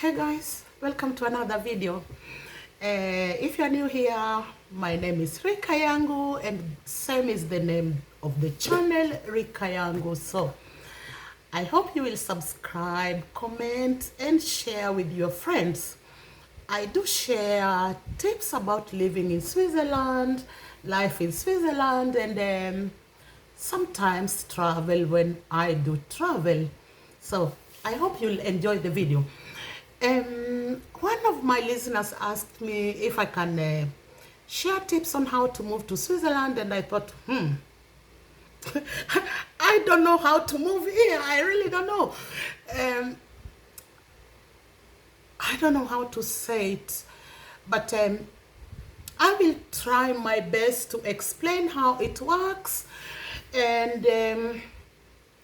Hey guys, welcome to another video. If you're new here, my name is Rika Yangu and same is the name of the channel, Rika Yangu. So I hope you will subscribe, comment and share with your friends. I do share tips about living in Switzerland, life in Switzerland, and sometimes travel when I do travel. So I hope you'll enjoy the video. One of my listeners asked me if I can share tips on how to move to Switzerland, and I thought, I don't know how to move here. I really don't know. I don't know how to say it, but I will try my best to explain how it works, and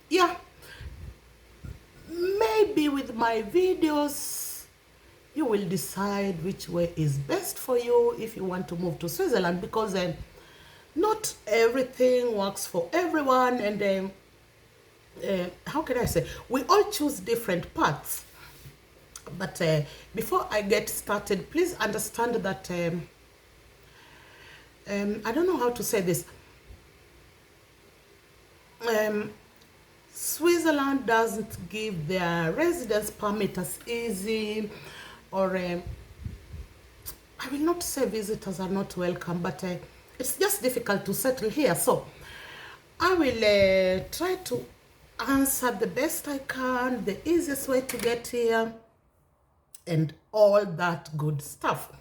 yeah, maybe with my videos you will decide which way is best for you if you want to move to Switzerland, because not everything works for everyone, and how can I say, we all choose different paths. But before I get started, please understand that I don't know how to say this. Switzerland doesn't give their residence permit as easy, or I will not say visitors are not welcome, but it's just difficult to settle here. So I will try to answer the best I can, the easiest way to get here, and all that good stuff.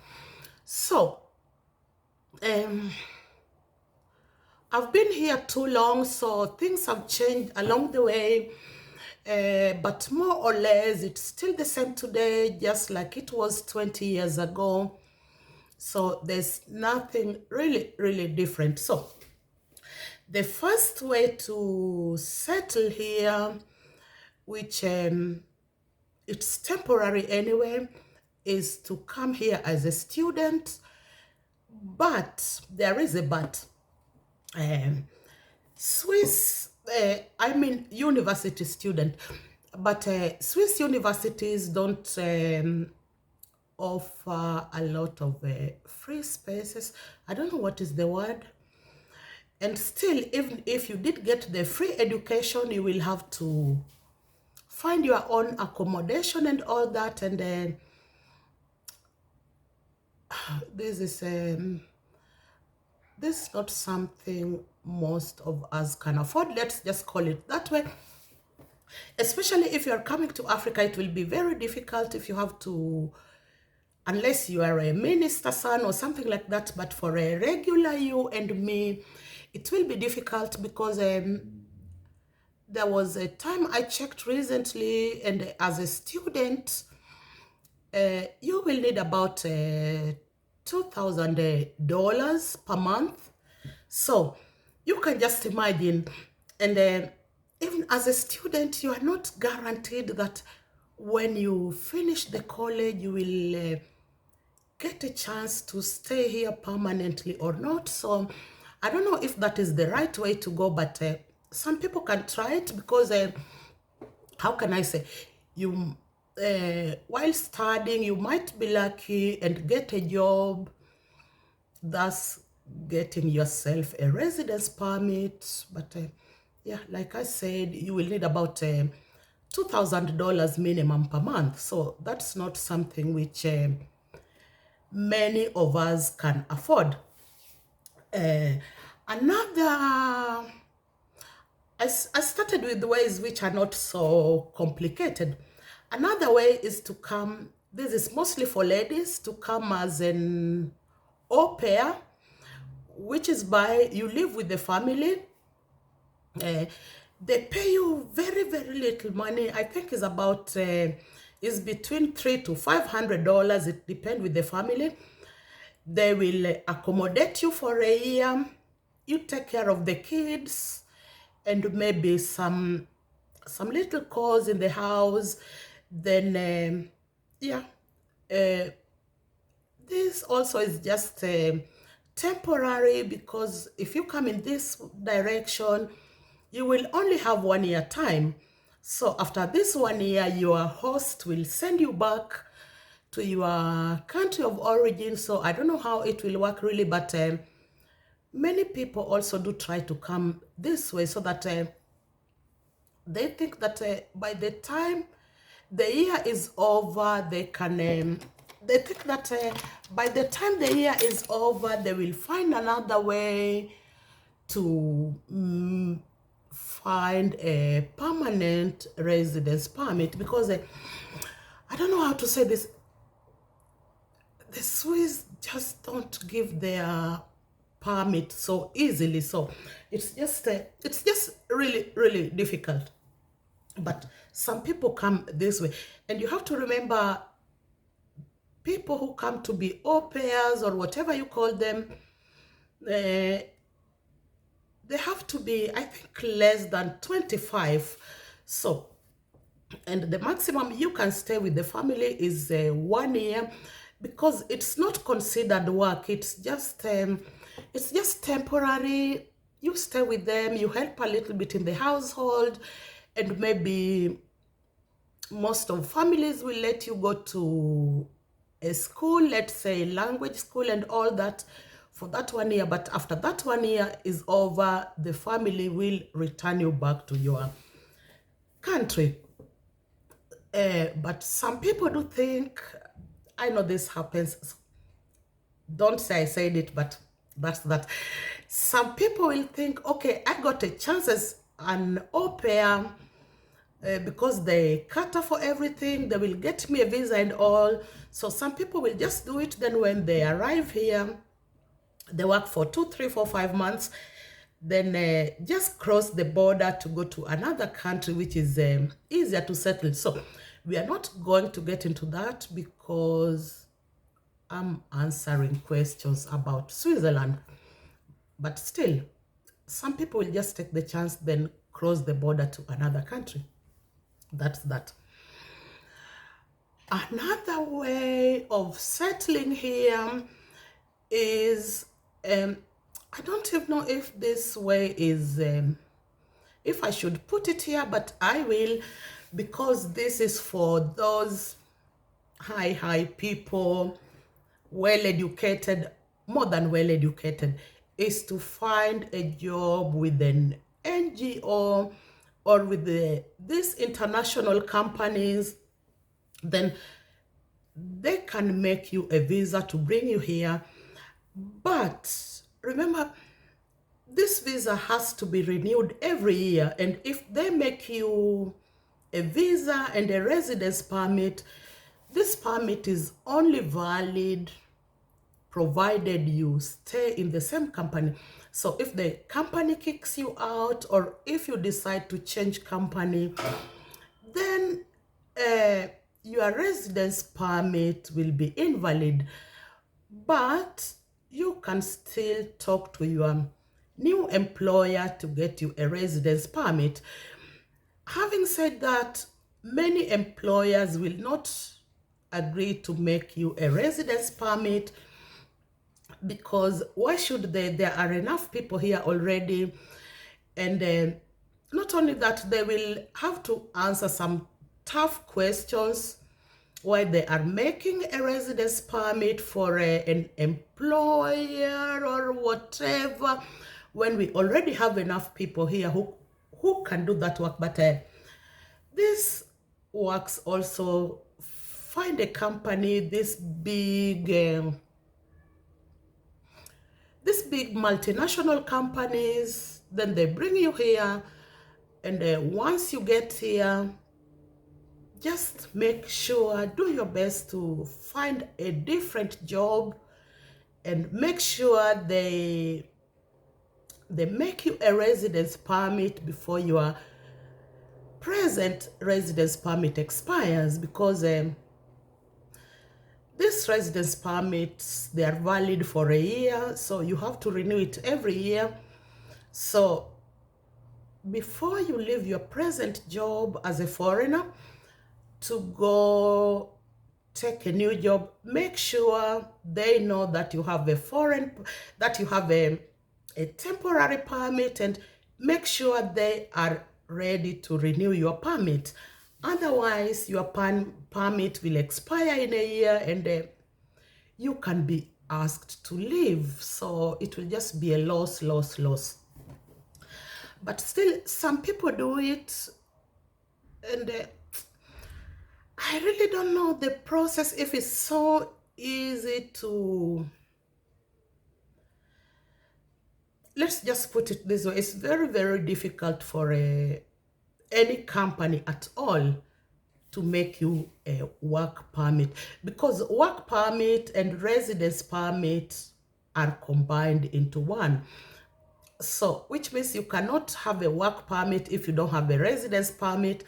So I've been here too long, so things have changed along the way, but more or less it's still the same today, just like it was 20 years ago. So there's nothing really different. So the first way to settle here, which it's temporary anyway, is to come here as a student. But there is a but. I mean university student, but Swiss universities don't offer a lot of free spaces. I don't know what is the word. And still, even if you did get the free education, you will have to find your own accommodation and all that. And this is not something most of us can afford. Let's just call it that way. Especially if you are coming to Africa, it will be very difficult if you have to, unless you are a minister son or something like that. But for a regular you and me, it will be difficult, because there was a time I checked recently, and as a student, you will need about $2,000 per month. So you can just imagine. And even as a student, you are not guaranteed that when you finish the college, you will get a chance to stay here permanently or not. So I don't know if that is the right way to go, but some people can try it, because how can I say, you while studying, you might be lucky and get a job, thus getting yourself a residence permit. But yeah, like I said, you will need about $2,000 minimum per month. So that's not something which many of us can afford. I started with ways which are not so complicated. Another way is to come, this is mostly for ladies, to come as an au pair, which is by you live with the family. They pay you very little money. I think is about is between $300 to $500. It depends with the family. They will accommodate you for a year. You take care of the kids and maybe some little chores in the house. Then yeah, this also is just temporary, because if you come in this direction, you will only have 1 year time. So after this 1 year, your host will send you back to your country of origin. So I don't know how it will work really, but many people also do try to come this way so that they think that by the time the year is over, they can, they think that by the time the year is over, they will find another way to find a permanent residence permit, because I don't know how to say this. The Swiss just don't give their permit so easily, so it's just really difficult. But some people come this way, and you have to remember, people who come to be au pairs or whatever you call them, they have to be, I think, less than 25. So, and the maximum you can stay with the family is 1 year, because it's not considered work. It's just temporary. You stay with them, you help a little bit in the household, and maybe most of families will let you go to a school, let's say language school and all that, for that 1 year. But after that 1 year is over, the family will return you back to your country. But some people do think, I know this happens, don't say I said it, but that's that. Some people will think, okay, I got a chance as an au pair, because they cater for everything, they will get me a visa and all. So some people will just do it. Then when they arrive here, they work for 2, 3, 4, 5 months, then just cross the border to go to another country, which is easier to settle. So we are not going to get into that, because I'm answering questions about Switzerland. But still, some people will just take the chance, then cross the border to another country. That's that. Another way of settling here is, I don't even know if this way is, if I should put it here, but I will, because this is for those high people, well-educated, more than well-educated, is to find a job with an NGO or with these international companies. Then they can make you a visa to bring you here. But remember, this visa has to be renewed every year. And if they make you a visa and a residence permit, this permit is only valid provided you stay in the same company. So if the company kicks you out, or if you decide to change company, then your residence permit will be invalid. But you can still talk to your new employer to get you a residence permit. Having said that, many employers will not agree to make you a residence permit, because why should they? There are enough people here already. And not only that, they will have to answer some tough questions why they are making a residence permit for an employer or whatever, when we already have enough people here who can do that work. But this works also. Find a company, this big multinational companies, then they bring you here. And once you get here, just make sure, do your best to find a different job, and make sure they make you a residence permit before your present residence permit expires, because these residence permits, they are valid for a year, so you have to renew it every year. So before you leave your present job as a foreigner to go take a new job, make sure they know that you have a temporary permit, and make sure they are ready to renew your permit. Otherwise, your permit will expire in a year, and you can be asked to leave. So it will just be a loss, loss, loss. But still, some people do it, and I really don't know the process, if it's so easy to, let's just put it this way, it's very, very difficult for any company at all to make you a work permit, because work permit and residence permit are combined into one. So, which means you cannot have a work permit if you don't have a residence permit,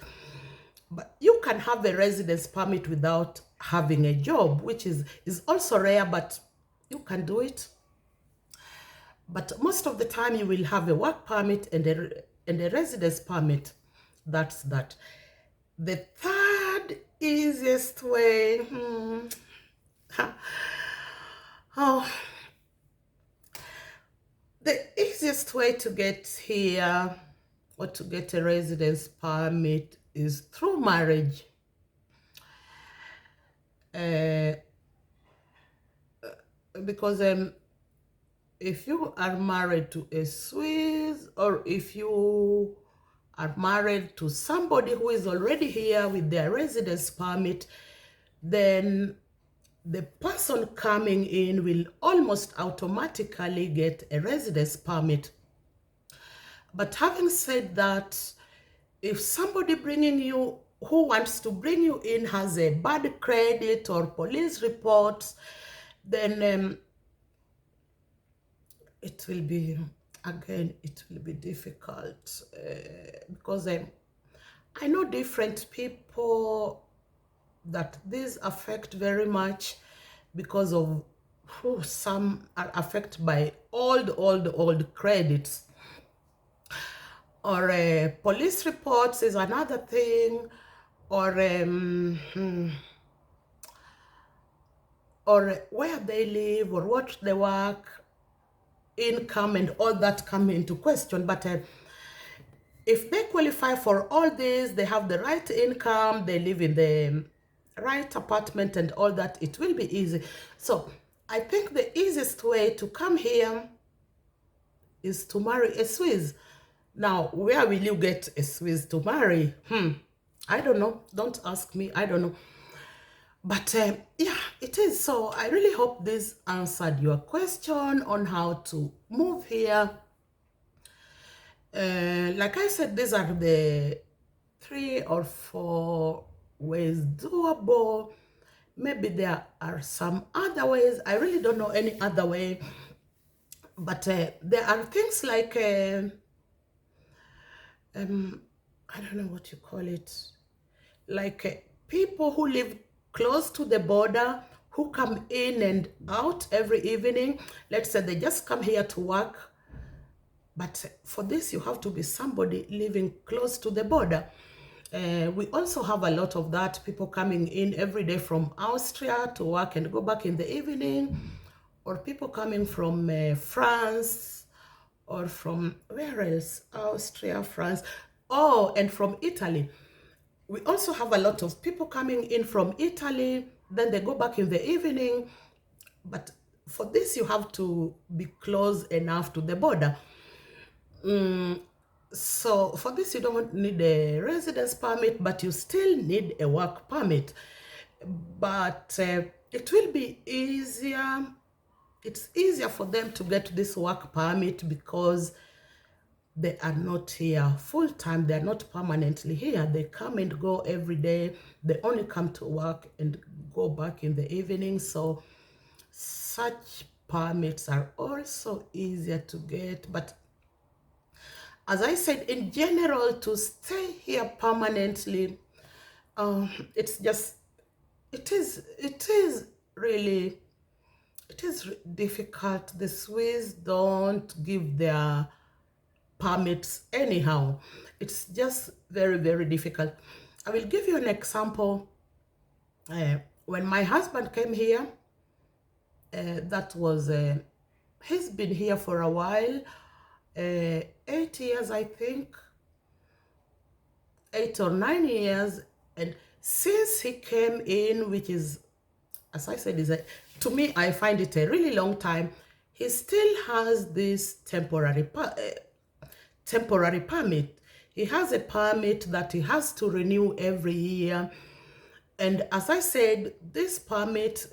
but you can have a residence permit without having a job, which is also rare, but you can do it. But most of the time you will have a work permit and a residence permit. That's that. The third easiest way, oh, the easiest way to get here or to get a residence permit is through marriage. Because if you are married to a Swiss, or if you are married to somebody who is already here with their residence permit, then the person coming in will almost automatically get a residence permit. But having said that, if somebody bringing you, who wants to bring you in, has a bad credit or police reports, then it will be, again, it will be difficult, because I know different people that these affect very much, because of some are affected by old credits, or police reports is another thing, or where they live, or what they work, income, and all that come into question. But if they qualify for all this, they have the right income, they live in the right apartment and all that, it will be easy. So I think the easiest way to come here is to marry a Swiss. Now, where will you get a Swiss to marry? I don't know. Don't ask me. I don't know. But yeah, it is. So I really hope this answered your question on how to move here. Like I said, these are the 3 or 4 ways doable. Maybe there are some other ways. I really don't know any other way. But there are things like, I don't know what you call it, like people who live close to the border, who come in and out every evening. Let's say they just come here to work, but for this you have to be somebody living close to the border. We also have a lot of that, people coming in every day from Austria to work and go back in the evening, or people coming from France, or from, where else? Austria, France, oh, and from Italy. We also have a lot of people coming in from Italy, then they go back in the evening. But for this, you have to be close enough to the border. So for this, you don't need a residence permit, but you still need a work permit. But it will be easier. It's easier for them to get this work permit because they are not here full time. They are not permanently here. They come and go every day. They only come to work and go back in the evening. So such permits are also easier to get. But as I said, in general, to stay here permanently, it's just, it is really, it is difficult. The Swiss don't give their permits anyhow. It's just very, very difficult. I will give you an example. When my husband came here, that was, he's been here for a while, 8 years, I think. 8 or 9 years. And since he came in, which is, as I said, to me, I find it a really long time, he still has this temporary permit. He has a permit that he has to renew every year. And as I said, this permit,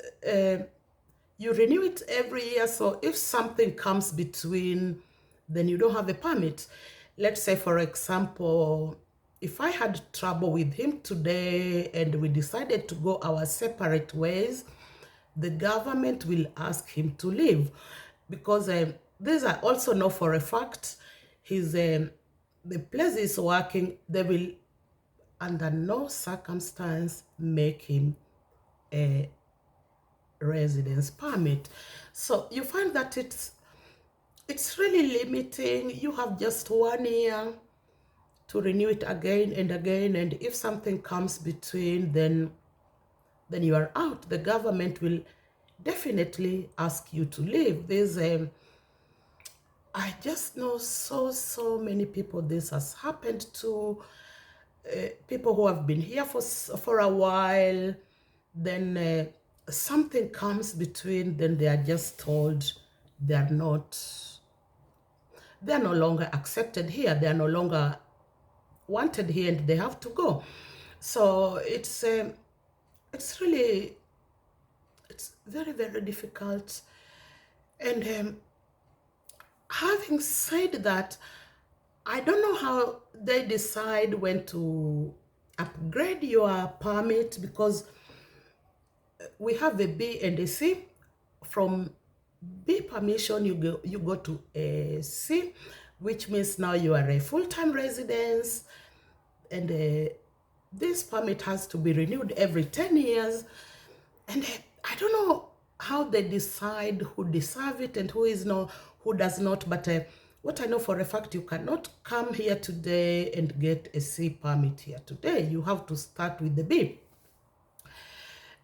you renew it every year. So if something comes between, then you don't have a permit. Let's say, for example, if I had trouble with him today and we decided to go our separate ways, the government will ask him to leave, because this I also know for a fact. The place he's working, they will under no circumstance make him a residence permit. So you find that it's really limiting. You have just 1 year to renew it again and again, and if something comes between, then you are out. The government will definitely ask you to leave. I just know so many people this has happened to. People who have been here for a while, then something comes between, then they are just told they are no longer accepted here, they are no longer wanted here, and they have to go. So it's very difficult. And having said that, I don't know how they decide when to upgrade your permit, because we have a B and a C. From B permission, you go to a C, which means now you are a full-time resident, and this permit has to be renewed every 10 years. And I don't know how they decide who deserve it and who does not. But what I know for a fact, you cannot come here today and get a C permit here today. You have to start with the B.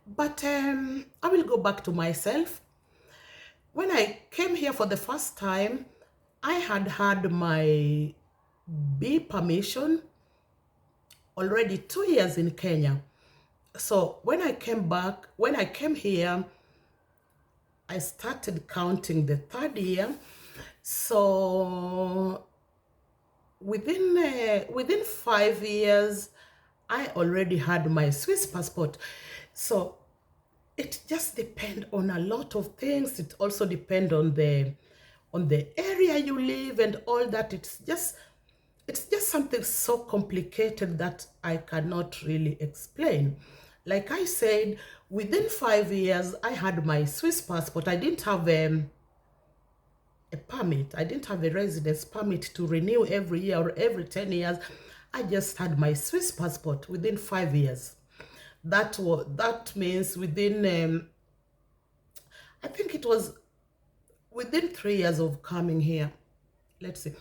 But I will go back to myself. When I came here for the first time, I had my B permission already 2 years in Kenya. So when I came here, I started counting the third year. So within 5 years, I already had my Swiss passport. So it just depends on a lot of things. It also depends on the area you live and all that. It's just something so complicated that I cannot really explain. Like I said, within 5 years, I had my Swiss passport. I didn't have a permit. I didn't have a residence permit to renew every year or every 10 years. I just had my Swiss passport within 5 years. That means within, I think it was within 3 years of coming here. Let's see.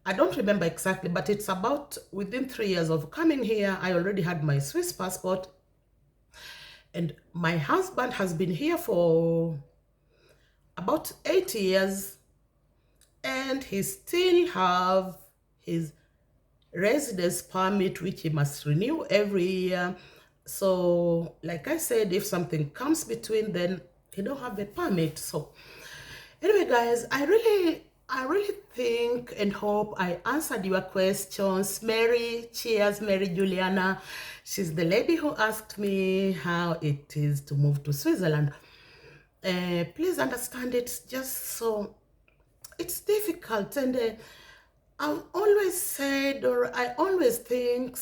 I don't remember exactly, but it's about within 3 years of coming here, I already had my Swiss passport. And my husband has been here for about 8 years, and he still have his residence permit, which he must renew every year. So like I said, if something comes between, then he don't have a permit. So anyway, guys, I really think and hope I answered your questions. Mary, cheers, Mary Juliana. She's the lady who asked me how it is to move to Switzerland. Please understand, it's just so, it's difficult. And I've always said, or I always think,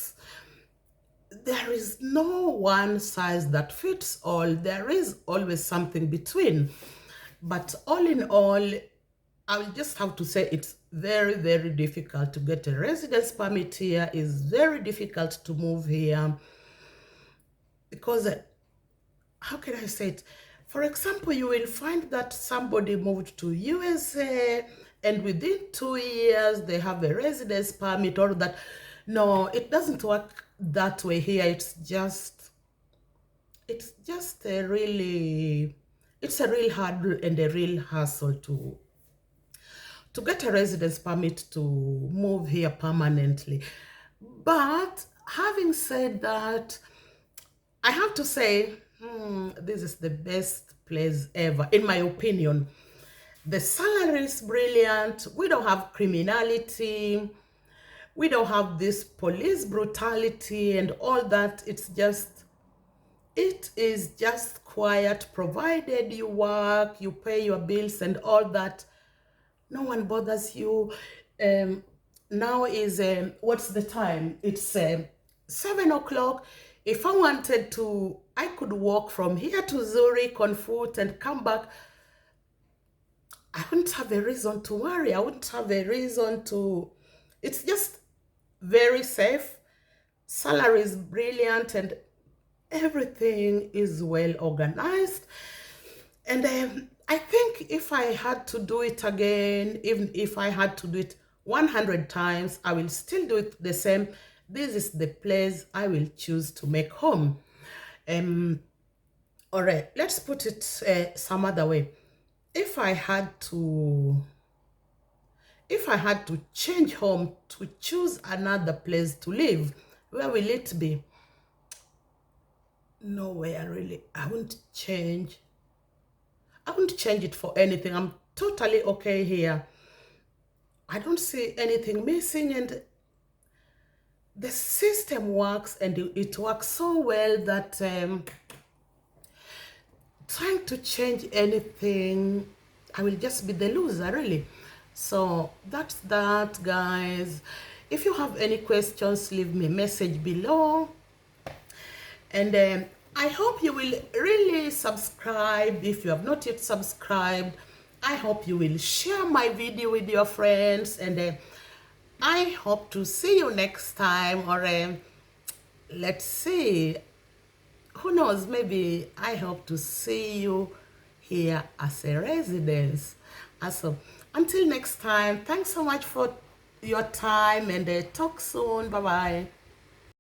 there is no one size that fits all. There is always something between. But all in all, I will just have to say it's very difficult to get a residence permit here. It's very difficult to move here, because how can I say it? For example, you will find that somebody moved to USA and within 2 years they have a residence permit, or that. No, it doesn't work that way here. It's just a really, it's a real hurdle and a real hassle to get a residence permit to move here permanently. But having said that, I have to say, this is the best place ever, in my opinion. The salary is brilliant. We don't have criminality. We don't have this police brutality and all that. It is just quiet, provided you work, you pay your bills and all that. No one bothers you. Um, Now is, what's the time? It's 7 o'clock. If I wanted to, I could walk from here to Zurich on foot and come back. I wouldn't have a reason to worry. I wouldn't have a reason to, it's just very safe. Salary is brilliant and everything is well organized. And I think if I had to do it again, even if I had to do it 100 times, I will still do it the same. This is the place I will choose to make home. All right, let's put it some other way. If I had to change home, to choose another place to live, where will it be? Nowhere really. I wouldn't change it for anything. I'm totally okay here. I don't see anything missing, and the system works, and it works so well that trying to change anything, I will just be the loser, really. So that's that, guys. If you have any questions, leave me a message below. And I hope you will really subscribe. If you have not yet subscribed, I hope you will share my video with your friends. And I hope to see you next time. Or let's see. Who knows? Maybe I hope to see you here as a residence. So until next time, thanks so much for your time, and talk soon. Bye-bye.